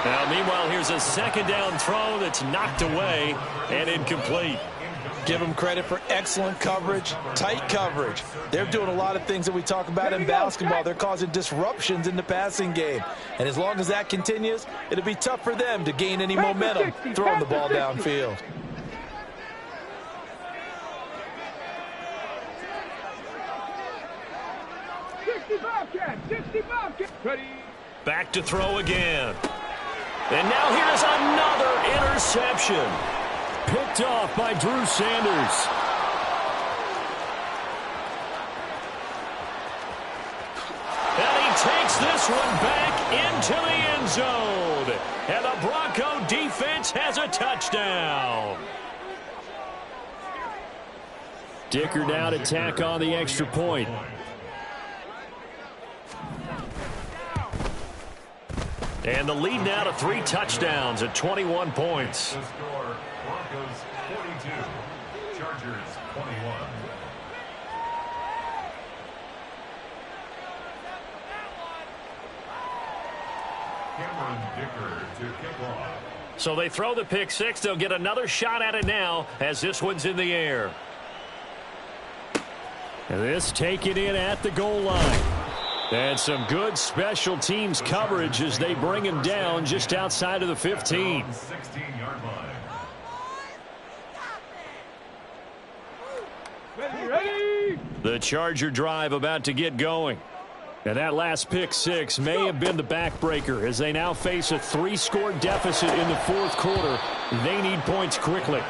Now, meanwhile, here's a second down throw that's knocked away and incomplete. Give them credit for excellent coverage, tight coverage. They're doing a lot of things that we talk about in basketball. They're causing disruptions in the passing game. And as long as that continues, it'll be tough for them to gain any momentum throwing the ball downfield. Back to throw again. And now here's another interception. Picked off by Drew Sanders. And he takes this one back into the end zone. And the Bronco defense has a touchdown. Dicker now to tack on the extra point. And the lead now to 3 touchdowns at 21 points. The score, Broncos 42, Chargers 21. Cameron Dicker to kick off. So they throw the pick six. They'll get another shot at it now as this one's in the air. And this taken in at the goal line. And some good special teams coverage as they bring him down just outside of the 15. 16-yard line. Ready? The Charger drive about to get going. And that last pick six may have been the backbreaker as they now face a 3-score deficit in the fourth quarter. They need points quickly.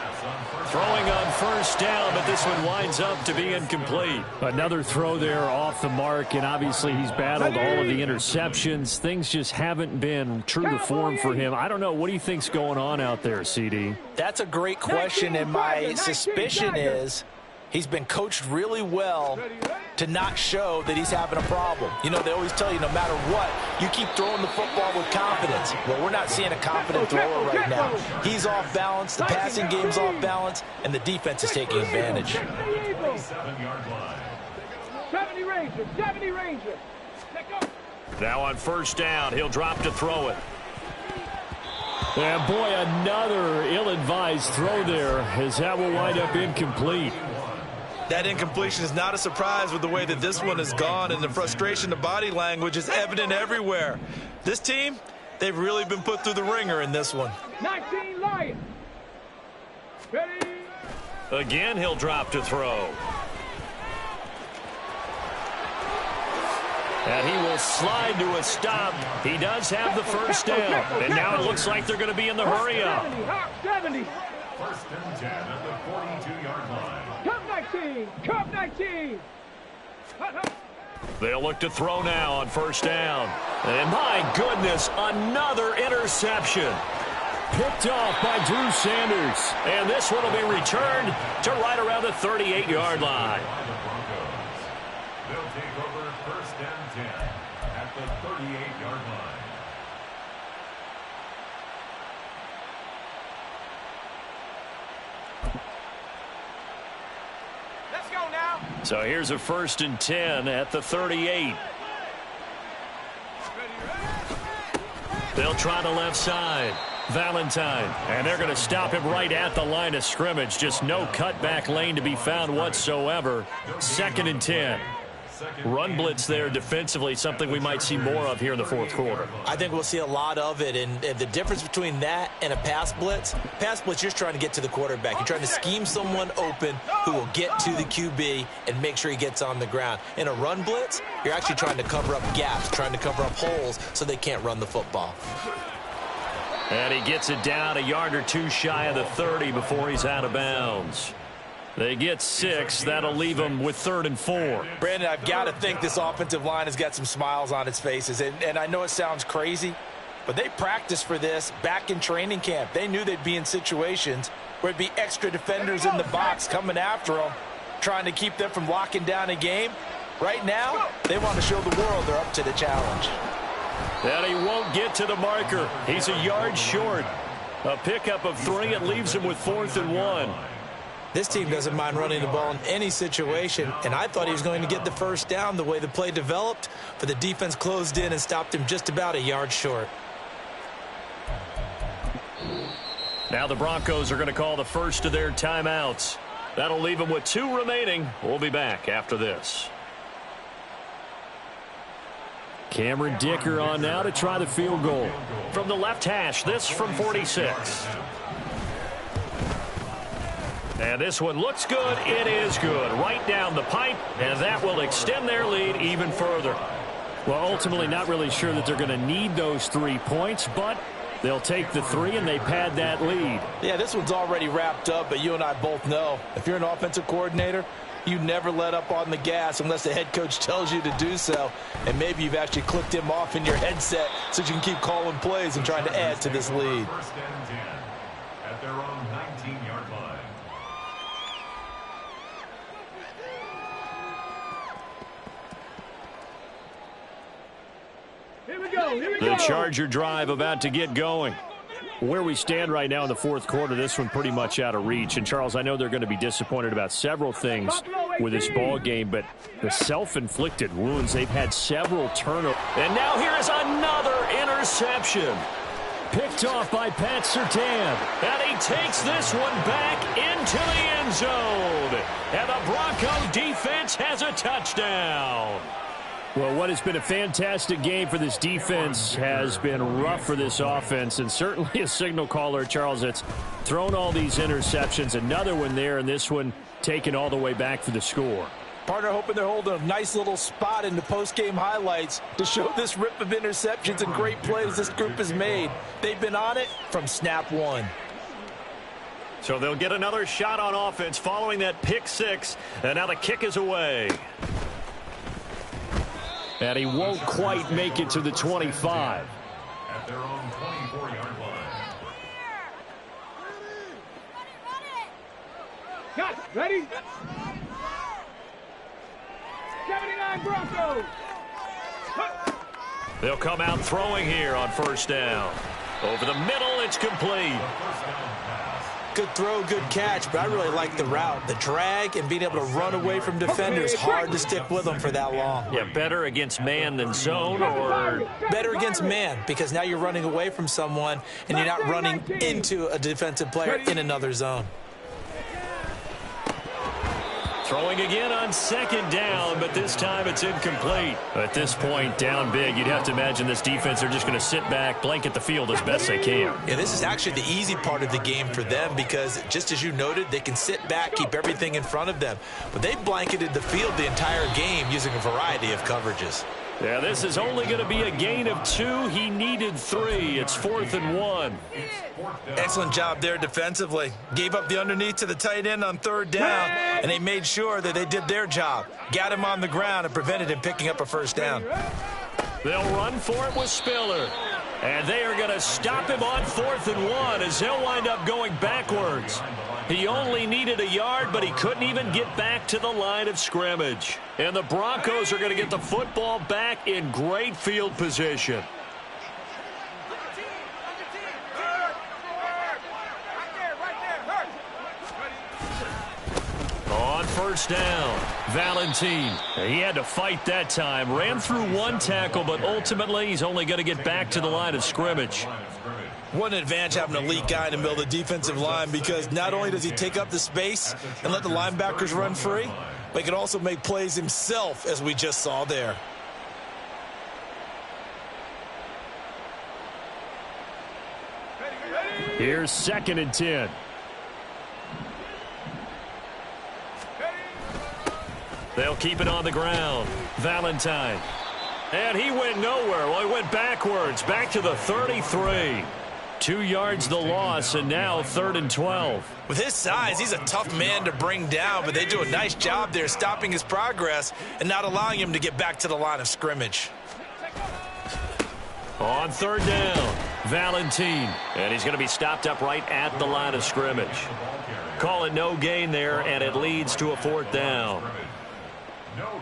Throwing on first down, but this one winds up to be incomplete. Another throw there off the mark, and obviously he's battled all of the interceptions. Things just haven't been true to form for him. I don't know. What do you think's going on out there, CD? That's a great question, and my suspicion is he's been coached really well to not show that he's having a problem. You know, they always tell you no matter what, you keep throwing the football with confidence. Well, we're not seeing a confident thrower right now. He's off balance, the passing game's off balance, and the defense is taking advantage. 7-yard line. 70 Rangers. Now on first down, he'll drop to throw it. And boy, another ill-advised throw there as that will wind up incomplete. That incompletion is not a surprise with the way that this one has gone, and the frustration, the body language is evident everywhere. This team, they've really been put through the ringer in this one. 19 Lions. Ready? Again, he'll drop to throw. And he will slide to a stop. He does have the first down. And now it looks like they're going to be in the hurry up. 70. First and 10 at the 42-yard line. Cup 19. They'll look to throw now on first down. And my goodness, another interception. Picked off by Drew Sanders. And this one will be returned to right around the 38-yard line. They'll take over first and 10 at the 38-yard line. Let's go now. So here's a first and 10 at the 38. They'll try the left side. Valentine. And they're going to stop him right at the line of scrimmage. Just no cutback lane to be found whatsoever. Second and 10. Run blitz there defensively, something we might see more of here in the fourth quarter. I think we'll see a lot of it, and the difference between that and a pass blitz, you're just trying to get to the quarterback. You're trying to scheme someone open who will get to the QB and make sure he gets on the ground. In a run blitz, you're actually trying to cover up gaps, trying to cover up holes so they can't run the football. And he gets it down a yard or two shy of the 30 before he's out of bounds. They get 6. That'll leave them with 3rd and 4. Brandon, I've got to think this offensive line has got some smiles on its faces. And I know it sounds crazy, but they practiced for this back in training camp. They knew they'd be in situations where it'd be extra defenders in the box coming after them, trying to keep them from locking down a game. Right now, they want to show the world they're up to the challenge. And he won't get to the marker. He's a yard short. A pickup of 3. It leaves him with 4th and 1. This team doesn't mind running the ball in any situation, and I thought he was going to get the first down the way the play developed, but the defense closed in and stopped him just about a yard short. Now the Broncos are going to call the first of their timeouts. That'll leave them with 2 remaining. We'll be back after this. Cameron Dicker on now to try the field goal. From the left hash, this from 46. And this one looks good. It is good. Right down the pipe, and that will extend their lead even further. Well, ultimately not really sure that they're going to need those 3 points, but they'll take the 3 and they pad that lead. Yeah, this one's already wrapped up, but you and I both know if you're an offensive coordinator, you never let up on the gas unless the head coach tells you to do so. And maybe you've actually clicked him off in your headset so you can keep calling plays and trying to add to this lead. First and 10 at their own 19-yard line. Here we go. Here we The go. Charger drive about to get going. Where we stand right now in the fourth quarter, this one pretty much out of reach. And, Charles, I know they're going to be disappointed about several things with this ball game, but the self-inflicted wounds, they've had several turnovers. And now here is another interception. Picked off by Pat Surtain. And he takes this one back into the end zone. And the Bronco defense has a touchdown. Well, what has been a fantastic game for this defense has been rough for this offense, and certainly a signal caller, Charles, that's thrown all these interceptions. Another one there, and this one taken all the way back for the score. Partner hoping they're holding a nice little spot in the post-game highlights to show this rip of interceptions and great plays this group has made. They've been on it from snap one. So they'll get another shot on offense following that pick 6, and now the kick is away. And he won't quite make it to the 25. At their own 24-yard line. Cut. Ready? 79 Broncos. They'll come out throwing here on first down. Over the middle, it's complete. Good throw, good catch, but I really like the route. The drag and being able to run away from defenders, hard to stick with them for that long. Yeah, better against man than zone, or better against man, because now you're running away from someone and you're not running into a defensive player in another zone. throwing again on second down, but this time it's incomplete. At this point, down big, you'd have to imagine this defense are just going to sit back, blanket the field as best they can. Yeah, this is actually the easy part of the game for them because, just as you noted, they can sit back, keep everything in front of them. But they blanketed the field the entire game using a variety of coverages. Yeah, this is only going to be a gain of 2. He needed 3. It's 4th and 1. Excellent job there defensively. Gave up the underneath to the tight end on third down, and they made sure that they did their job. Got him on the ground and prevented him picking up a first down. They'll run for it with Spiller. And they are going to stop him on 4th and 1 as he'll wind up going backwards. He only needed a yard, but he couldn't even get back to the line of scrimmage. And the Broncos are going to get the football back in great field position. On first down, Valentine. He had to fight that time. Ran through one tackle, but ultimately he's only going to get back to the line of scrimmage. What an advantage having an elite guy in the middle of the defensive line, because not only does he take up the space and let the linebackers run free, but he can also make plays himself, as we just saw there. Here's 2nd and 10. They'll keep it on the ground. Valentine. And he went nowhere. Well, he went backwards, back to the 33. 2 yards the loss, and now 3rd and 12. With his size, he's a tough man to bring down, but they do a nice job there stopping his progress and not allowing him to get back to the line of scrimmage. On 3rd down, Valentine. And he's going to be stopped up right at the line of scrimmage. Call it no gain there, and it leads to a 4th down.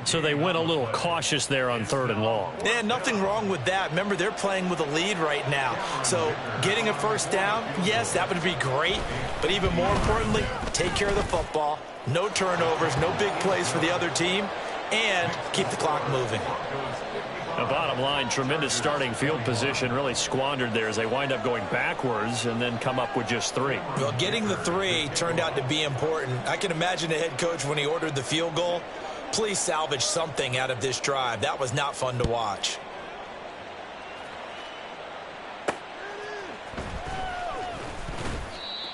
So they went a little cautious there on 3rd and long. Yeah, nothing wrong with that. Remember, they're playing with a lead right now. So getting a first down, yes, that would be great. But even more importantly, take care of the football. No turnovers, no big plays for the other team, and keep the clock moving. The bottom line, tremendous starting field position, really squandered there as they wind up going backwards and then come up with just 3. Well, getting the 3 turned out to be important. I can imagine the head coach when he ordered the field goal. Please salvage something out of this drive. That was not fun to watch.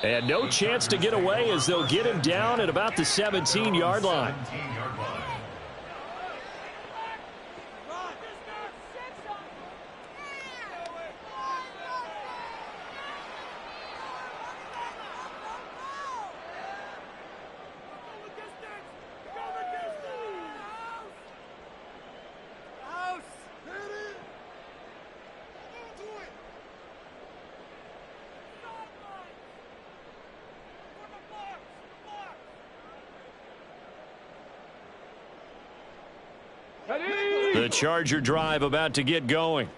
And no chance to get away as they'll get him down at about the 17-yard line. The Charger drive about to get going.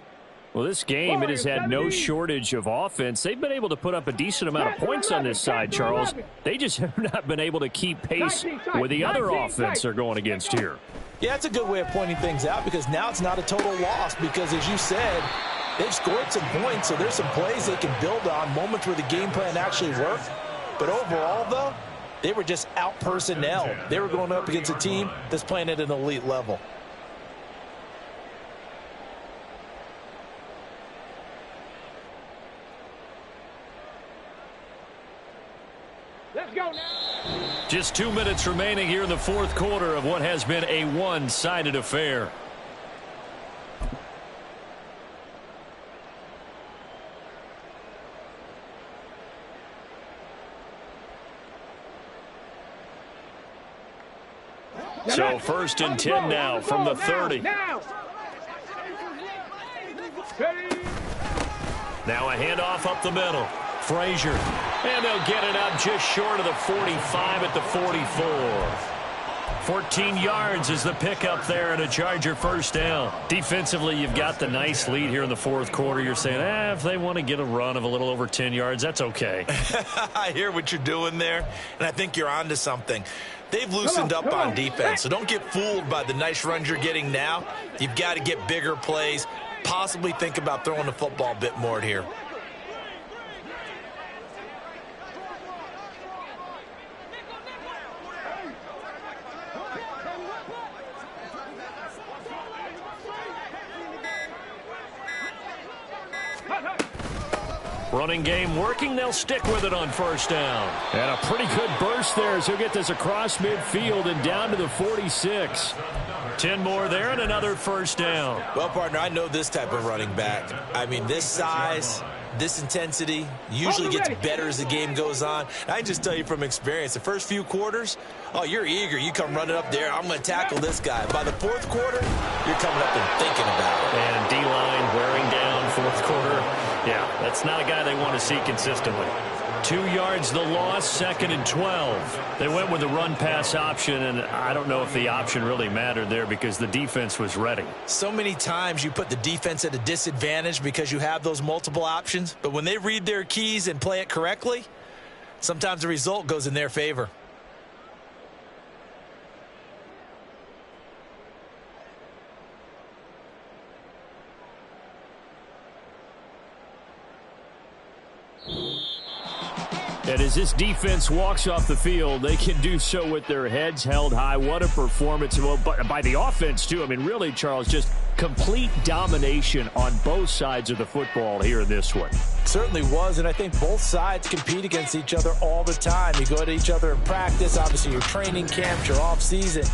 Well, this game, it has had no shortage of offense. They've been able to put up a decent amount of points on this side, Charles. They just have not been able to keep pace with the other offense they're going against here. Yeah, that's a good way of pointing things out because now it's not a total loss because, as you said, they've scored some points, so there's some plays they can build on, moments where the game plan actually worked. But overall, though, they were just out-personnel. They were going up against a team that's playing at an elite level. Let's go now. Just 2 minutes remaining here in the fourth quarter of what has been a one-sided affair. So 1st and 10 now from the 30. Now a handoff up the middle. Frazier. And they'll get it up just short of the 45 at the 44. 14 yards is the pickup there and a Charger first down. Defensively, you've got the nice lead here in the fourth quarter. You're saying, if they want to get a run of a little over 10 yards, that's okay. I hear what you're doing there, and I think you're onto something. They've loosened up on defense, so don't get fooled by the nice runs you're getting now. You've got to get bigger plays, possibly think about throwing the football a bit more here. Running game working. They'll stick with it on first down. And a pretty good burst there as he'll get this across midfield and down to the 46. 10 more there and another first down. Well, partner, I know this type of running back. I mean, this size, this intensity usually gets better as the game goes on. I can just tell you from experience, the first few quarters, oh, you're eager. You come running up there. I'm going to tackle this guy. By the fourth quarter, you're coming up and thinking about it. And D-line wearing down fourth quarter. Yeah, that's not a guy they want to see consistently. 2 yards the loss, 2nd and 12. They went with the run-pass option, and I don't know if the option really mattered there because the defense was ready. So many times you put the defense at a disadvantage because you have those multiple options, but when they read their keys and play it correctly, sometimes the result goes in their favor. And as this defense walks off the field, they can do so with their heads held high. What a performance. Well, but by the offense, too. I mean, really, Charles, just complete domination on both sides of the football here in this one. Certainly was, and I think both sides compete against each other all the time. You go to each other in practice, obviously your training camps, your off season.